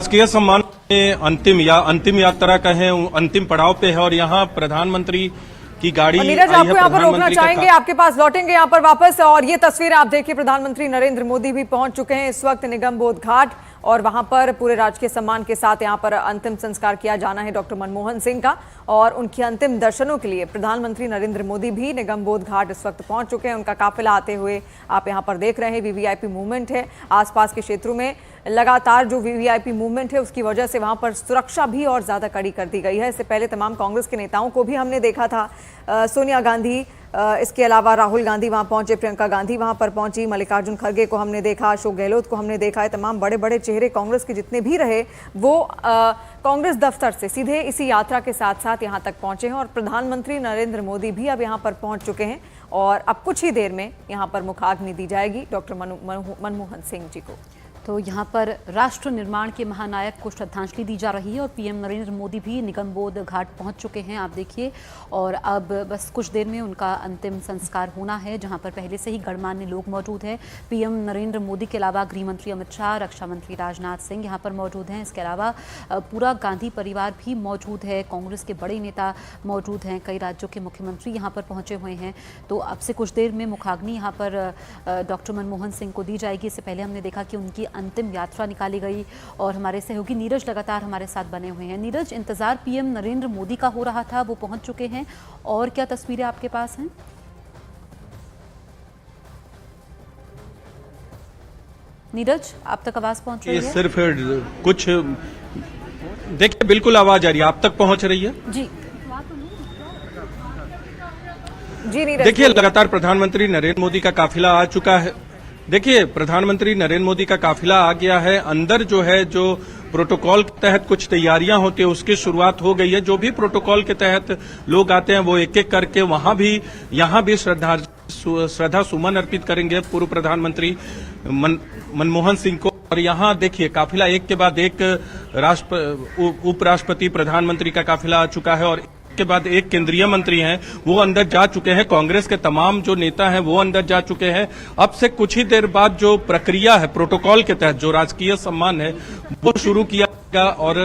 राजकीय सम्मान में अंतिम यात्रा कहें अंतिम पड़ाव पे है और यहाँ प्रधानमंत्री की गाड़ी नीरज, आपको यहाँ पर रोकना चाहेंगे, आपके पास लौटेंगे यहाँ पर वापस। और ये तस्वीर आप देखिए, प्रधानमंत्री नरेंद्र मोदी भी पहुंच चुके हैं इस वक्त निगम बोध घाट और वहां पर पूरे राजकीय सम्मान के साथ यहाँ पर अंतिम संस्कार किया जाना है डॉक्टर मनमोहन सिंह का। और उनके अंतिम दर्शनों के लिए प्रधानमंत्री नरेंद्र मोदी भी निगम बोध घाट इस वक्त पहुंच चुके हैं। उनका काफिला आते हुए आप यहाँ पर देख रहे हैं। वीवीआईपी मूवमेंट है आसपास के क्षेत्रों में, लगातार जो वीवीआईपी मूवमेंट है उसकी वजह से वहां पर सुरक्षा भी और ज्यादा कड़ी कर दी गई है। इससे पहले तमाम कांग्रेस के नेताओं को भी हमने देखा था, सोनिया गांधी, इसके अलावा राहुल गांधी वहां पहुंचे, प्रियंका गांधी वहां पर पहुंची, मल्लिकार्जुन खड़गे को हमने देखा, अशोक गहलोत को हमने देखा है। तमाम बड़े बड़े चेहरे कांग्रेस के जितने भी रहे वो कांग्रेस दफ्तर से सीधे इसी यात्रा के साथ साथ यहां तक पहुंचे हैं। और प्रधानमंत्री नरेंद्र मोदी भी अब यहां पर पहुंच चुके हैं और अब कुछ ही देर में यहां पर मुखाग्नि दी जाएगी डॉक्टर मनमोहन सिंह जी को। तो यहाँ पर राष्ट्र निर्माण के महानायक को श्रद्धांजलि दी जा रही है और पीएम नरेंद्र मोदी भी निगम बोध घाट पहुँच चुके हैं, आप देखिए। और अब बस कुछ देर में उनका अंतिम संस्कार होना है, जहाँ पर पहले से ही गणमान्य लोग मौजूद हैं। पीएम नरेंद्र मोदी के अलावा गृह मंत्री अमित शाह, रक्षा मंत्री राजनाथ सिंह यहाँ पर मौजूद हैं। इसके अलावा पूरा गांधी परिवार भी मौजूद है, कांग्रेस के बड़े नेता मौजूद हैं, कई राज्यों के मुख्यमंत्री यहाँ पर पहुँचे हुए हैं। तो अब से कुछ देर में मुखाग्नि यहाँ पर डॉक्टर मनमोहन सिंह को दी जाएगी। इससे पहले हमने देखा कि उनकी अंतिम यात्रा निकाली गई और हमारे सहयोगी नीरज लगातार हमारे साथ बने हुए हैं। नीरज, इंतजार पीएम नरेंद्र मोदी का हो रहा था, वो पहुंच चुके हैं और क्या तस्वीरें आपके पास हैं? नीरज, आप तक आवाज पहुंच रही है? सिर्फ कुछ देखिए, बिल्कुल आवाज आ रही है, आप तक पहुंच रही है जी जी नीरज, देखिए, लगातार प्रधानमंत्री नरेंद्र मोदी का काफिला आ चुका है। देखिए, प्रधानमंत्री नरेंद्र मोदी का काफिला आ गया है। अंदर जो है, जो प्रोटोकॉल के तहत कुछ तैयारियां होती है उसकी शुरुआत हो गई है। जो भी प्रोटोकॉल के तहत लोग आते हैं वो एक एक करके यहाँ भी श्रद्धा सुमन अर्पित करेंगे पूर्व प्रधानमंत्री मनमोहन सिंह को। और यहाँ देखिए, काफिला एक के बाद एक उपराष्ट्रपति, प्रधानमंत्री का काफिला आ चुका है और के बाद एक केंद्रीय मंत्री हैं वो अंदर जा चुके हैं। कांग्रेस के तमाम जो नेता हैं वो अंदर जा चुके हैं। अब से कुछ ही देर बाद जो प्रक्रिया है प्रोटोकॉल के तहत, जो राजकीय सम्मान है वो शुरू किया जाएगा और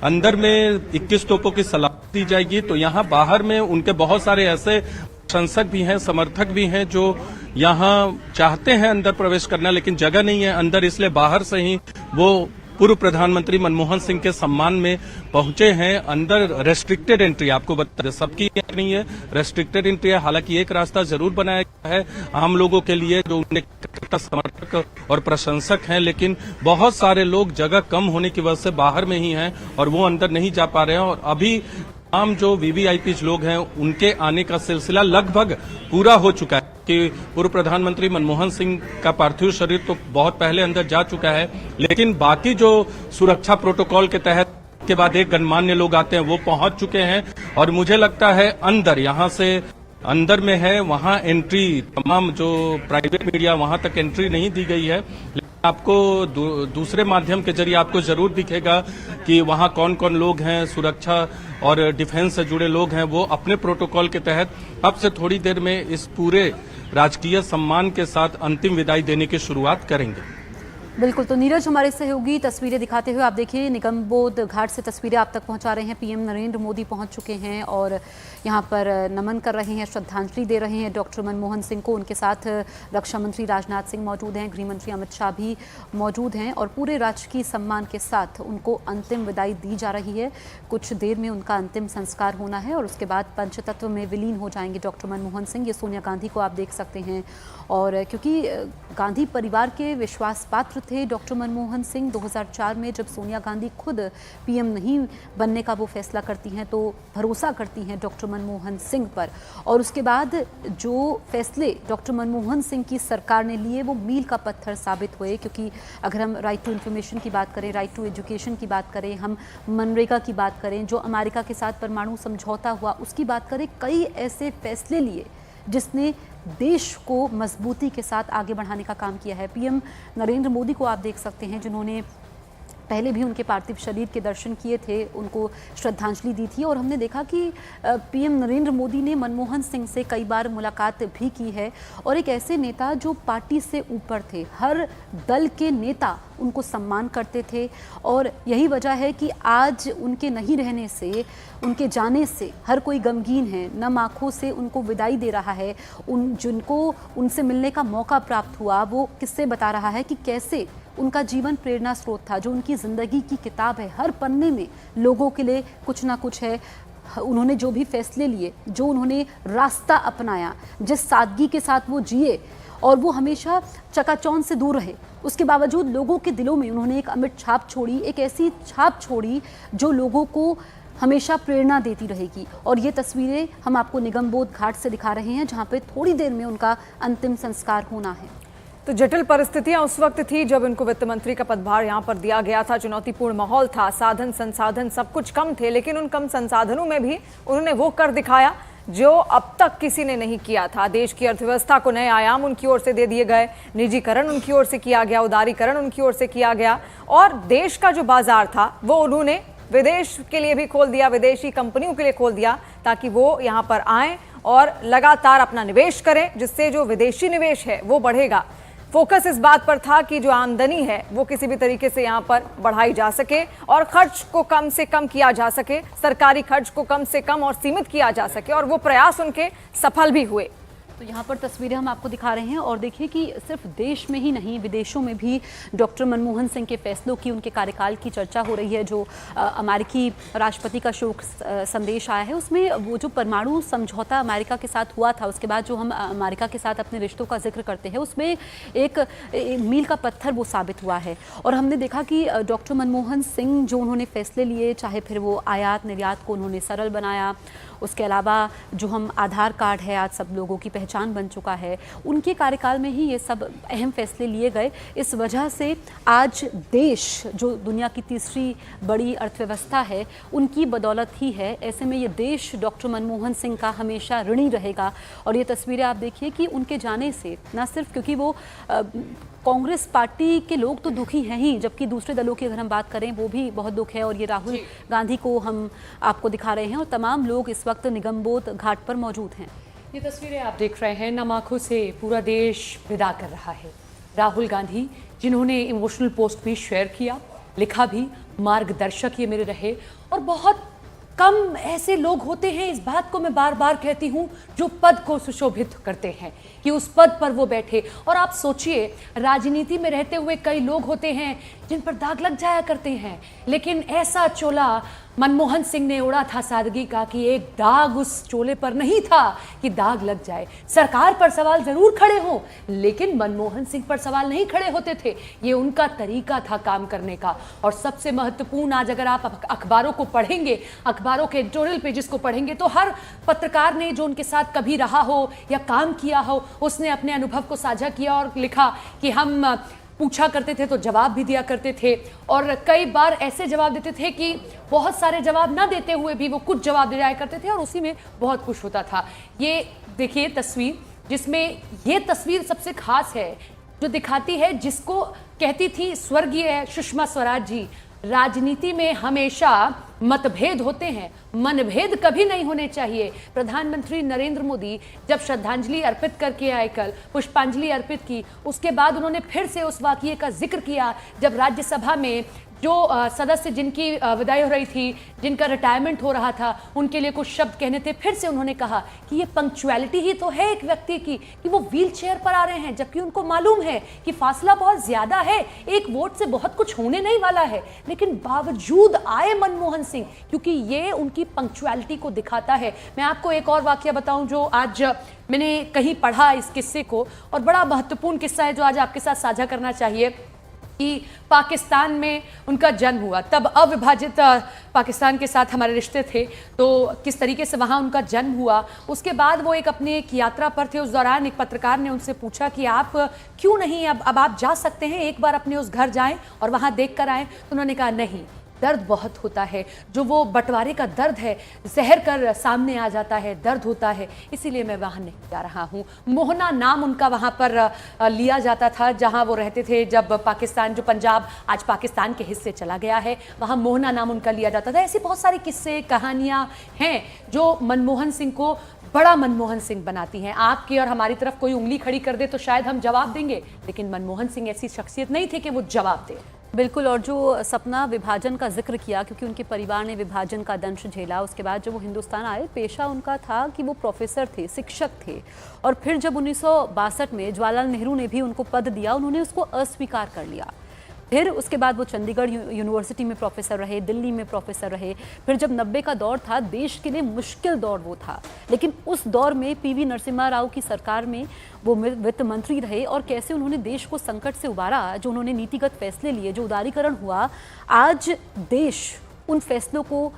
अंदर में 21 तोपों की सलामी दी जाएगी। तो यहाँ बाहर में उनके बहुत सारे ऐसे प्रशंसक भी हैं, समर्थक भी हैं जो यहाँ चाहते हैं अंदर प्रवेश करना, लेकिन जगह नहीं है अंदर, इसलिए बाहर से ही वो पूर्व प्रधानमंत्री मनमोहन सिंह के सम्मान में पहुंचे हैं। अंदर रेस्ट्रिक्टेड एंट्री, आपको बता दें, सबकी नहीं है, रेस्ट्रिक्टेड एंट्री है। हालांकि एक रास्ता जरूर बनाया गया है आम लोगों के लिए जो उनके समर्थक और प्रशंसक हैं, लेकिन बहुत सारे लोग जगह कम होने की वजह से बाहर में ही हैं और वो अंदर नहीं जा पा रहे हैं। और अभी आम जो वीवीआईपी लोग हैं उनके आने का सिलसिला लगभग पूरा हो चुका है कि पूर्व प्रधानमंत्री मनमोहन सिंह का पार्थिव शरीर तो बहुत पहले अंदर जा चुका है, लेकिन बाकी जो सुरक्षा प्रोटोकॉल के तहत के बाद एक गणमान्य लोग आते हैं वो पहुंच चुके हैं। और मुझे लगता है अंदर, यहाँ से अंदर में है, वहां एंट्री तमाम जो प्राइवेट मीडिया वहां तक एंट्री नहीं दी गई है। आपको दूसरे माध्यम के जरिए आपको जरूर दिखेगा कि वहां कौन कौन लोग हैं, सुरक्षा और डिफेंस से जुड़े लोग हैं, वो अपने प्रोटोकॉल के तहत अब से थोड़ी देर में इस पूरे राजकीय सम्मान के साथ अंतिम विदाई देने की शुरुआत करेंगे। बिल्कुल, तो नीरज हमारे सहयोगी तस्वीरें दिखाते हुए, आप देखिए निगम बोध घाट से तस्वीरें आप तक पहुंचा रहे हैं। पीएम नरेंद्र मोदी पहुंच चुके हैं और यहां पर नमन कर रहे हैं, श्रद्धांजलि दे रहे हैं डॉक्टर मनमोहन सिंह को। उनके साथ रक्षा मंत्री राजनाथ सिंह मौजूद हैं, गृह मंत्री अमित शाह भी मौजूद हैं और पूरे राजकीय सम्मान के साथ उनको अंतिम विदाई दी जा रही है। कुछ देर में उनका अंतिम संस्कार होना है और उसके बाद पंचतत्व में विलीन हो जाएंगे डॉक्टर मनमोहन सिंह। ये सोनिया गांधी को आप देख सकते हैं और क्योंकि गांधी परिवार के विश्वास पात्र थे डॉक्टर मनमोहन सिंह। 2004 में जब सोनिया गांधी खुद पीएम नहीं बनने का वो फैसला करती हैं तो भरोसा करती हैं डॉक्टर मनमोहन सिंह पर, और उसके बाद जो फैसले डॉक्टर मनमोहन सिंह की सरकार ने लिए वो मील का पत्थर साबित हुए। क्योंकि अगर हम राइट टू इन्फॉर्मेशन की बात करें, राइट टू एजुकेशन की बात करें, हम मनरेगा की बात करें, जो अमेरिका के साथ परमाणु समझौता हुआ उसकी बात करें, कई ऐसे फैसले लिए जिसने देश को मजबूती के साथ आगे बढ़ाने का काम किया है। पीएम नरेंद्र मोदी को आप देख सकते हैं जिन्होंने पहले भी उनके पार्थिव शरीर के दर्शन किए थे, उनको श्रद्धांजलि दी थी। और हमने देखा कि पीएम नरेंद्र मोदी ने मनमोहन सिंह से कई बार मुलाकात भी की है, और एक ऐसे नेता जो पार्टी से ऊपर थे, हर दल के नेता उनको सम्मान करते थे। और यही वजह है कि आज उनके नहीं रहने से, उनके जाने से हर कोई गमगीन है, नम आँखों से उनको विदाई दे रहा है। जिनको उनसे मिलने का मौका प्राप्त हुआ वो किस्से बता रहा है कि कैसे उनका जीवन प्रेरणा स्रोत था, जो उनकी ज़िंदगी की किताब है। हर पन्ने में लोगों के लिए कुछ ना कुछ है। उन्होंने जो भी फैसले लिए, जो उन्होंने रास्ता अपनाया, जिस सादगी के साथ वो जिए, और वो हमेशा चकाचौंध से दूर रहे, उसके बावजूद लोगों के दिलों में उन्होंने एक अमिट छाप छोड़ी, एक ऐसी छाप छोड़ी जो लोगों को हमेशा प्रेरणा देती रहेगी। और ये तस्वीरें हम आपको निगमबोध घाट से दिखा रहे हैं, जहाँ पे थोड़ी देर में उनका अंतिम संस्कार होना है। तो जटिल परिस्थितियां उस वक्त थी जब इनको वित्त मंत्री का पदभार यहां पर दिया गया था। चुनौतीपूर्ण माहौल था, साधन संसाधन सब कुछ कम थे, लेकिन उन कम संसाधनों में भी उन्होंने वो कर दिखाया जो अब तक किसी ने नहीं किया था। देश की अर्थव्यवस्था को नए आयाम उनकी ओर से दे दिए गए, निजीकरण उनकी ओर से किया गया, उदारीकरण उनकी ओर से किया गया, और देश का जो बाजार था वो उन्होंने विदेश के लिए भी खोल दिया, विदेशी कंपनियों के लिए खोल दिया, ताकि वो यहाँ पर आएँ और लगातार अपना निवेश करें, जिससे जो विदेशी निवेश है वो बढ़ेगा। फोकस इस बात पर था कि जो आमदनी है वो किसी भी तरीके से यहाँ पर बढ़ाई जा सके और खर्च को कम से कम किया जा सके, सरकारी खर्च को कम से कम और सीमित किया जा सके, और वो प्रयास उनके सफल भी हुए। तो यहाँ पर तस्वीरें हम आपको दिखा रहे हैं, और देखिए कि सिर्फ देश में ही नहीं, विदेशों में भी डॉक्टर मनमोहन सिंह के फैसलों की, उनके कार्यकाल की चर्चा हो रही है। जो अमेरिकी राष्ट्रपति का शोक संदेश आया है, उसमें वो जो परमाणु समझौता अमेरिका के साथ हुआ था, उसके बाद जो हम अमेरिका के साथ अपने रिश्तों का जिक्र करते हैं, उसमें एक मील का पत्थर वो साबित हुआ है। और हमने देखा कि डॉक्टर मनमोहन सिंह जो उन्होंने फैसले लिए, चाहे फिर वो आयात निर्यात को उन्होंने सरल बनाया, उसके अलावा जो हम आधार कार्ड है आज सब लोगों की पहचान बन चुका है, उनके कार्यकाल में ही ये सब अहम फैसले लिए गए। इस वजह से आज देश जो दुनिया की तीसरी बड़ी अर्थव्यवस्था है, उनकी बदौलत ही है। ऐसे में ये देश डॉक्टर मनमोहन सिंह का हमेशा ऋणी रहेगा। और ये तस्वीरें आप देखिए कि उनके जाने से न सिर्फ क्योंकि वो कांग्रेस पार्टी के लोग तो दुखी हैं ही, जबकि दूसरे दलों की अगर हम बात करें वो भी बहुत दुख है। और ये राहुल गांधी को हम आपको दिखा रहे हैं, और तमाम लोग इस वक्त निगमबोध घाट पर मौजूद हैं। ये तस्वीरें आप देख रहे हैं, नम आंखों से पूरा देश विदा कर रहा है। राहुल गांधी जिन्होंने इमोशनल पोस्ट भी शेयर किया, लिखा भी, मार्गदर्शक ये मेरे रहे। और बहुत कम ऐसे लोग होते हैं, इस बात को मैं बार बार कहती हूँ, जो पद को सुशोभित करते हैं, कि उस पद पर वो बैठे। और आप सोचिए, राजनीति में रहते हुए कई लोग होते हैं जिन पर दाग लग जाया करते हैं, लेकिन ऐसा चोला मनमोहन सिंह ने ओढ़ा था सादगी का कि एक दाग उस चोले पर नहीं था कि दाग लग जाए। सरकार पर सवाल जरूर खड़े हों, लेकिन मनमोहन सिंह पर सवाल नहीं खड़े होते थे। ये उनका तरीका था काम करने का। और सबसे महत्वपूर्ण, आज अगर आप अखबारों को पढ़ेंगे, अखबारों के एडिटोरियल पेजेस को पढ़ेंगे, तो हर पत्रकार ने जो उनके साथ कभी रहा हो या काम किया हो, उसने अपने अनुभव को साझा किया और लिखा कि हम पूछा करते थे तो जवाब भी दिया करते थे, और कई बार ऐसे जवाब देते थे कि बहुत सारे जवाब ना देते हुए भी वो कुछ जवाब दे जाया करते थे, और उसी में बहुत खुश होता था। ये देखिए तस्वीर, जिसमें ये तस्वीर सबसे खास है, जो दिखाती है, जिसको कहती थी स्वर्गीय सुषमा स्वराज जी, राजनीति में हमेशा मतभेद होते हैं, मनभेद कभी नहीं होने चाहिए। प्रधानमंत्री नरेंद्र मोदी जब श्रद्धांजलि अर्पित करके आए, कल पुष्पांजलि अर्पित की, उसके बाद उन्होंने फिर से उस वाकये का जिक्र किया जब राज्यसभा में जो सदस्य जिनकी विदाई हो रही थी, जिनका रिटायरमेंट हो रहा था, उनके लिए कुछ शब्द कहने थे। फिर से उन्होंने कहा कि ये पंक्चुअलिटी ही तो है एक व्यक्ति की, कि वो व्हील चेयर पर आ रहे हैं, जबकि उनको मालूम है कि फासला बहुत ज्यादा है, एक वोट से बहुत कुछ होने नहीं वाला है, लेकिन बावजूद आए मनमोहन सिंह, क्योंकि ये उनकी पंक्चुअलिटी को दिखाता है। मैं आपको एक और वाकया बताऊं जो आज मैंने कहीं पढ़ा इस किस्से को, और बड़ा महत्वपूर्ण किस्सा है जो आज आपके साथ साझा करना चाहिए, कि पाकिस्तान में उनका जन्म हुआ, तब अविभाजित पाकिस्तान के साथ हमारे रिश्ते थे, तो किस तरीके से वहाँ उनका जन्म हुआ। उसके बाद वो अपनी एक यात्रा पर थे, उस दौरान एक पत्रकार ने उनसे पूछा कि आप क्यों नहीं, अब आप जा सकते हैं, एक बार अपने उस घर जाएं और वहाँ देख कर आएँ। तो उन्होंने कहा नहीं, दर्द बहुत होता है, जो वो बंटवारे का दर्द है जहर कर सामने आ जाता है, दर्द होता है, इसीलिए मैं वहाँ नहीं जा रहा हूँ। मोहना नाम उनका वहाँ पर लिया जाता था जहाँ वो रहते थे, जब पाकिस्तान, जो पंजाब आज पाकिस्तान के हिस्से चला गया है, वहाँ मोहना नाम उनका लिया जाता था। ऐसी बहुत सारी किस्से कहानियाँ हैं जो मनमोहन सिंह को बड़ा मनमोहन सिंह बनाती हैं। आपकी और हमारी तरफ कोई उंगली खड़ी कर दे तो शायद हम जवाब देंगे, लेकिन मनमोहन सिंह ऐसी शख्सियत नहीं थे कि वो जवाब दे। बिल्कुल, और जो सपना विभाजन का जिक्र किया, क्योंकि उनके परिवार ने विभाजन का दंश झेला, उसके बाद जब वो हिंदुस्तान आए, पेशा उनका था कि वो प्रोफेसर थे, शिक्षक थे, और फिर जब 1962 में जवाहरलाल नेहरू ने भी उनको पद दिया, उन्होंने उसको अस्वीकार कर लिया। फिर उसके बाद वो चंडीगढ़ यूनिवर्सिटी में प्रोफेसर रहे, दिल्ली में प्रोफेसर रहे। फिर जब 90 का दौर था, देश के लिए मुश्किल दौर वो था, लेकिन उस दौर में पीवी नरसिम्हा राव की सरकार में वो वित्त मंत्री रहे, और कैसे उन्होंने देश को संकट से उबारा, जो उन्होंने नीतिगत फैसले लिए, जो उदारीकरण हुआ, आज देश उन फैसलों को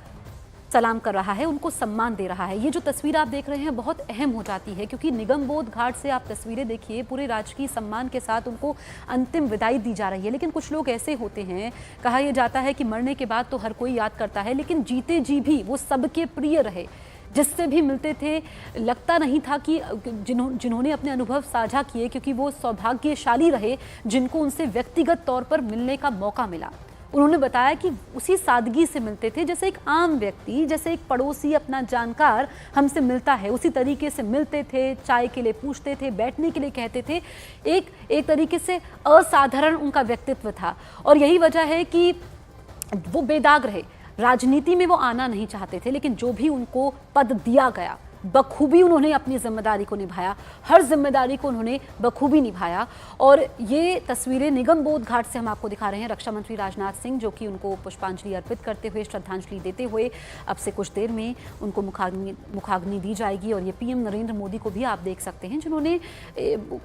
सलाम कर रहा है, उनको सम्मान दे रहा है। ये जो तस्वीर आप देख रहे हैं बहुत अहम हो जाती है, क्योंकि निगम बोध घाट से आप तस्वीरें देखिए, पूरे राजकीय सम्मान के साथ उनको अंतिम विदाई दी जा रही है। लेकिन कुछ लोग ऐसे होते हैं, कहा यह जाता है कि मरने के बाद तो हर कोई याद करता है, लेकिन जीते जी भी वो सबके प्रिय रहे, जिससे भी मिलते थे लगता नहीं था कि जिन्होंने अपने अनुभव साझा किए, क्योंकि वो सौभाग्यशाली रहे जिनको उनसे व्यक्तिगत तौर पर मिलने का मौका मिला। उन्होंने बताया कि उसी सादगी से मिलते थे जैसे एक आम व्यक्ति, जैसे एक पड़ोसी अपना जानकार हमसे मिलता है, उसी तरीके से मिलते थे, चाय के लिए पूछते थे, बैठने के लिए कहते थे। एक तरीके से असाधारण उनका व्यक्तित्व था, और यही वजह है कि वो बेदाग रहे। राजनीति में वो आना नहीं चाहते थे, लेकिन जो भी उनको पद दिया गया बखूबी उन्होंने अपनी जिम्मेदारी को निभाया, हर जिम्मेदारी को उन्होंने बखूबी निभाया। और ये तस्वीरें निगम बोध घाट से हम आपको दिखा रहे हैं। रक्षा मंत्री राजनाथ सिंह जो कि उनको पुष्पांजलि अर्पित करते हुए, श्रद्धांजलि देते हुए, अब से कुछ देर में उनको मुखाग्नि दी जाएगी। और ये पीएम नरेंद्र मोदी को भी आप देख सकते हैं, जिन्होंने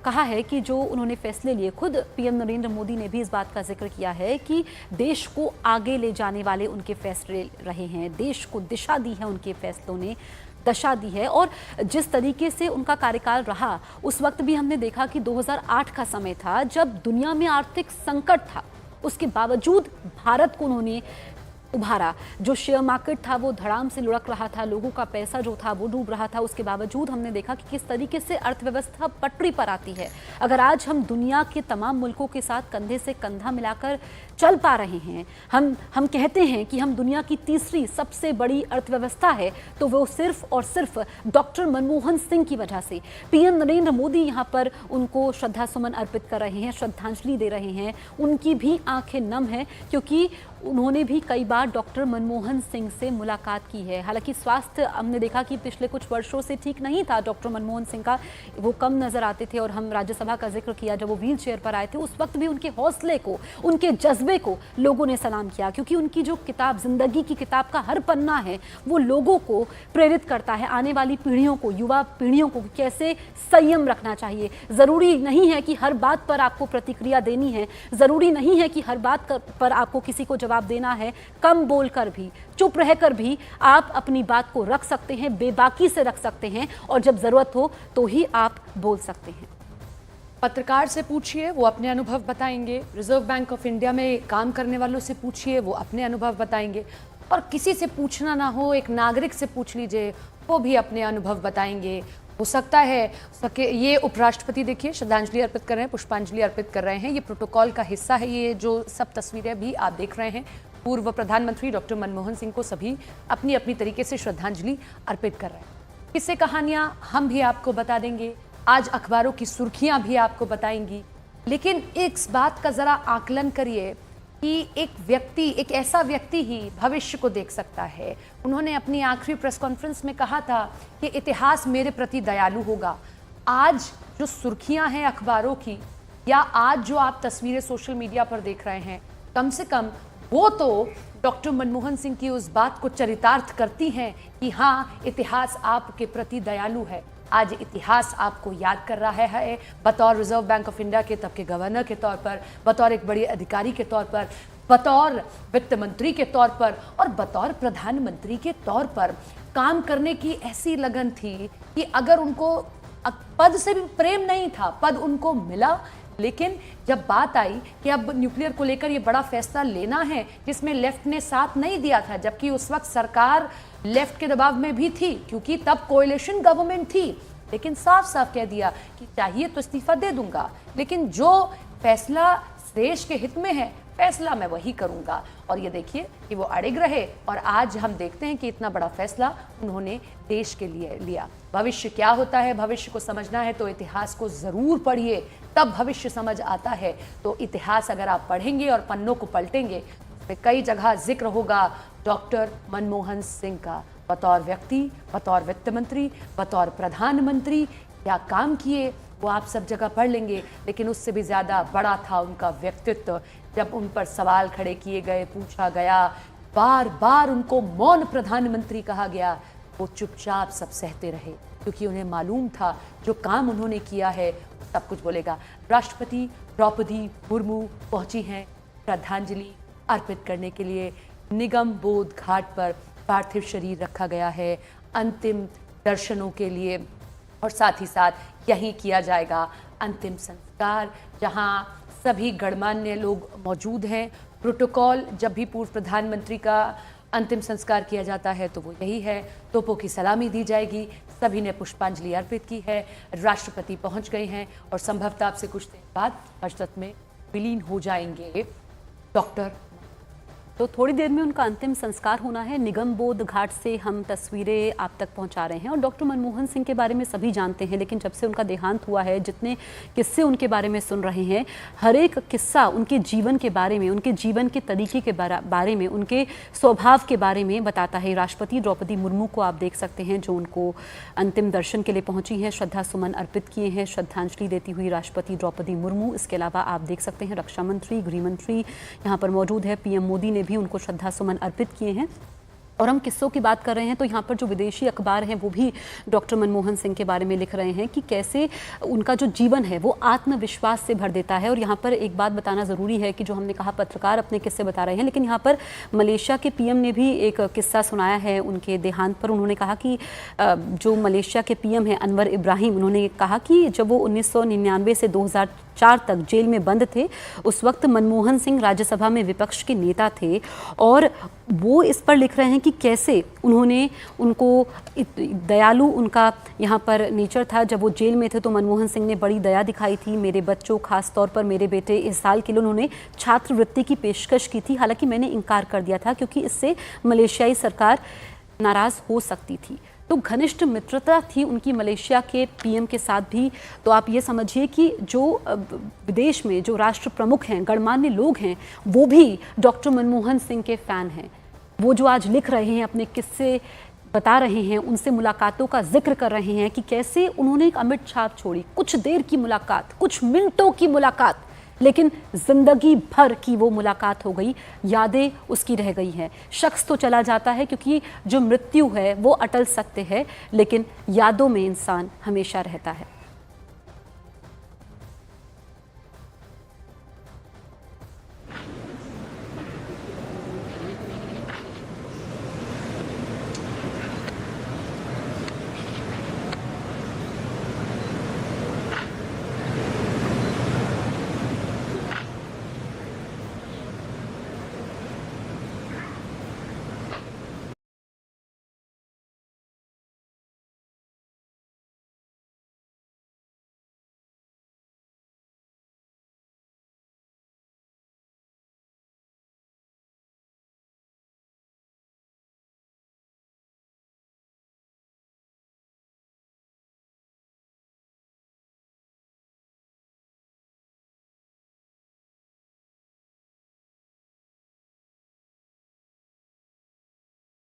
कहा है कि जो उन्होंने फैसले लिए, खुद पीएम नरेंद्र मोदी ने भी इस बात का जिक्र किया है कि देश को आगे ले जाने वाले उनके फैसले रहे हैं, देश को दिशा दी है उनके फैसलों ने, दशा दी है। और जिस तरीके से उनका कार्यकाल रहा, उस वक्त भी हमने देखा कि 2008 का समय था जब दुनिया में आर्थिक संकट था, उसके बावजूद भारत को उन्होंने उभारा। जो शेयर मार्केट था वो धड़ाम से लुढ़क रहा था, लोगों का पैसा जो था वो डूब रहा था, उसके बावजूद हमने देखा कि किस तरीके से अर्थव्यवस्था पटरी पर आती है। अगर आज हम दुनिया के तमाम मुल्कों के साथ कंधे से कंधा मिलाकर चल पा रहे हैं, हम कहते हैं कि हम दुनिया की तीसरी सबसे बड़ी अर्थव्यवस्था है, तो वो सिर्फ और सिर्फ डॉक्टर मनमोहन सिंह की वजह से। पीएम नरेंद्र मोदी यहाँ पर उनको श्रद्धा सुमन अर्पित कर रहे हैं, श्रद्धांजलि दे रहे हैं। उनकी भी आंखें नम हैं, क्योंकि उन्होंने भी कई बार डॉक्टर मनमोहन सिंह से मुलाकात की है। हालांकि स्वास्थ्य हमने देखा कि पिछले कुछ वर्षों से ठीक नहीं था डॉक्टर मनमोहन सिंह का, वो कम नजर आते थे, और हम राज्यसभा का जिक्र किया जब वो व्हील चेयर पर आए थे, उस वक्त भी उनके हौसले को, उनके जज्बे को लोगों ने सलाम किया, क्योंकि उनकी जो किताब, जिंदगी की किताब का हर पन्ना है, वो लोगों को प्रेरित करता है, आने वाली पीढ़ियों को, युवा पीढ़ियों को कैसे संयम रखना चाहिए। जरूरी नहीं है कि हर बात पर आपको प्रतिक्रिया देनी है, जरूरी नहीं है कि हर बात पर आपको किसी को जवाब देना है। कम बोलकर भी, चुप रहकर भी आप अपनी बात को रख सकते हैं, बेबाकी से रख सकते हैं, और जब जरूरत हो तो ही आप बोल सकते हैं। पत्रकार से पूछिए, वो अपने अनुभव बताएंगे। रिजर्व बैंक ऑफ इंडिया में काम करने वालों से पूछिए, वो अपने अनुभव बताएंगे। और किसी से पूछना ना हो, एक नागरिक से पूछ लीजिए, वो भी अपने अनुभव बताएंगे। हो सकता है ये उपराष्ट्रपति देखिए श्रद्धांजलि अर्पित कर रहे हैं, पुष्पांजलि अर्पित कर रहे हैं, ये प्रोटोकॉल का हिस्सा है। ये जो सब तस्वीरें भी आप देख रहे हैं, पूर्व प्रधानमंत्री डॉक्टर मनमोहन सिंह को सभी अपनी अपनी तरीके से श्रद्धांजलि अर्पित कर रहे हैं। किस्से कहानियां हम भी आपको बता देंगे, आज अखबारों की सुर्खियां भी आपको बताएंगी। लेकिन इस बात का जरा आकलन करिए कि एक ऐसा व्यक्ति ही भविष्य को देख सकता है। उन्होंने अपनी आखिरी प्रेस कॉन्फ्रेंस में कहा था कि इतिहास मेरे प्रति दयालु होगा। आज जो सुर्खियां हैं अखबारों की, या आज जो आप तस्वीरें सोशल मीडिया पर देख रहे हैं, कम से कम वो तो डॉक्टर मनमोहन सिंह की उस बात को चरितार्थ करती हैं कि हाँ, इतिहास आपके प्रति दयालु है। आज इतिहास आपको याद कर रहा है, बतौर रिजर्व बैंक ऑफ इंडिया के तब के गवर्नर के तौर पर, बतौर एक बड़े अधिकारी के तौर पर, बतौर वित्त मंत्री के तौर पर, और बतौर प्रधानमंत्री के तौर पर काम करने की ऐसी लगन थी कि अगर उनको पद से भी प्रेम नहीं था, पद उनको मिला, लेकिन जब बात आई कि अब न्यूक्लियर को लेकर ये बड़ा फैसला लेना है जिसमें लेफ्ट ने साथ नहीं दिया था, जबकि उस वक्त सरकार लेफ्ट के दबाव में भी थी क्योंकि तब कोएलिशन गवर्नमेंट थी, लेकिन साफ साफ कह दिया कि चाहिए तो इस्तीफा दे दूंगा, लेकिन जो फैसला देश के हित में है फैसला मैं वही करूंगा। और ये देखिए कि वो अड़िग रहे और आज हम देखते हैं कि इतना बड़ा फैसला उन्होंने देश के लिए लिया। भविष्य क्या होता है, भविष्य को समझना है तो इतिहास को जरूर पढ़िए, तब भविष्य समझ आता है। तो इतिहास अगर आप पढ़ेंगे और पन्नों को पलटेंगे तो कई जगह जिक्र होगा डॉक्टर मनमोहन सिंह का, बतौर व्यक्ति, बतौर वित्त मंत्री, बतौर प्रधानमंत्री क्या काम किए वो आप सब जगह पढ़ लेंगे, लेकिन उससे भी ज्यादा बड़ा था उनका व्यक्तित्व। जब उन पर सवाल खड़े किए गए, पूछा गया, बार बार उनको मौन प्रधानमंत्री कहा गया, वो चुपचाप सब सहते रहे क्योंकि उन्हें मालूम था जो काम उन्होंने किया है सब कुछ बोलेगा। राष्ट्रपति द्रौपदी मुर्मू पहुंची हैं श्रद्धांजलि अर्पित करने के लिए। निगम बोध घाट पर पार्थिव शरीर रखा गया है अंतिम दर्शनों के लिए और साथ ही साथ यहीं किया जाएगा अंतिम संस्कार, जहां सभी गणमान्य लोग मौजूद हैं। प्रोटोकॉल जब भी पूर्व प्रधानमंत्री का अंतिम संस्कार किया जाता है तो वो यही है, तोपों की सलामी दी जाएगी, सभी ने पुष्पांजलि अर्पित की है, राष्ट्रपति पहुंच गए हैं और संभवतः आपसे कुछ देर बाद हर्षत में विलीन हो जाएंगे डॉक्टर। तो थोड़ी देर में उनका अंतिम संस्कार होना है। निगम बोध घाट से हम तस्वीरें आप तक पहुंचा रहे हैं और डॉक्टर मनमोहन सिंह के बारे में सभी जानते हैं, लेकिन जब से उनका देहांत हुआ है, जितने किस्से उनके बारे में सुन रहे हैं, हर एक किस्सा उनके जीवन के बारे में, उनके जीवन के तरीके के बारे में, उनके स्वभाव के बारे में बताता है। राष्ट्रपति द्रौपदी मुर्मू को आप देख सकते हैं जो उनको अंतिम दर्शन के लिए पहुंची हैं, श्रद्धा सुमन अर्पित किए हैं, श्रद्धांजलि देती हुई राष्ट्रपति द्रौपदी मुर्मू। इसके अलावा आप देख सकते हैं रक्षा मंत्री, गृह मंत्री यहाँ पर मौजूद है, पीएम मोदी ने भी उनको श्रद्धा सुमन अर्पित किए हैं। और हम किस्सों की बात कर रहे हैं तो यहाँ पर जो विदेशी अखबार हैं वो भी डॉक्टर मनमोहन सिंह के बारे में लिख रहे हैं कि कैसे उनका जो जीवन है वो आत्मविश्वास से भर देता है। और यहाँ पर एक बात बताना ज़रूरी है कि जो हमने कहा पत्रकार अपने किस्से बता रहे हैं, लेकिन यहाँ पर मलेशिया के पीएम ने भी एक किस्सा सुनाया है उनके देहांत पर। उन्होंने कहा कि जो मलेशिया के पीएम हैं अनवर इब्राहिम, उन्होंने कहा कि जब वो 1999 से 2004 तक जेल में बंद थे, उस वक्त मनमोहन सिंह राज्यसभा में विपक्ष के नेता थे और वो इस पर लिख रहे हैं कि कैसे उन्होंने उनको दयालु उनका यहाँ पर नेचर था। जब वो जेल में थे तो मनमोहन सिंह ने बड़ी दया दिखाई थी मेरे बच्चों, खास तौर पर मेरे बेटे इसाल के लिए उन्होंने छात्रवृत्ति की पेशकश की थी। हालांकि मैंने इनकार कर दिया था क्योंकि इससे मलेशियाई सरकार नाराज़ हो सकती थी। तो घनिष्ठ मित्रता थी उनकी मलेशिया के पीएम के साथ भी। तो आप ये समझिए कि जो विदेश में जो राष्ट्र प्रमुख हैं, गणमान्य लोग हैं, वो भी डॉक्टर मनमोहन सिंह के फ़ैन हैं। वो जो आज लिख रहे हैं, अपने किस्से बता रहे हैं, उनसे मुलाकातों का जिक्र कर रहे हैं कि कैसे उन्होंने एक अमिट छाप छोड़ी। कुछ देर की मुलाकात, कुछ मिनटों की मुलाकात, लेकिन जिंदगी भर की वो मुलाकात हो गई, यादें उसकी रह गई हैं। शख्स तो चला जाता है क्योंकि जो मृत्यु है वो अटल सत्य है, लेकिन यादों में इंसान हमेशा रहता है।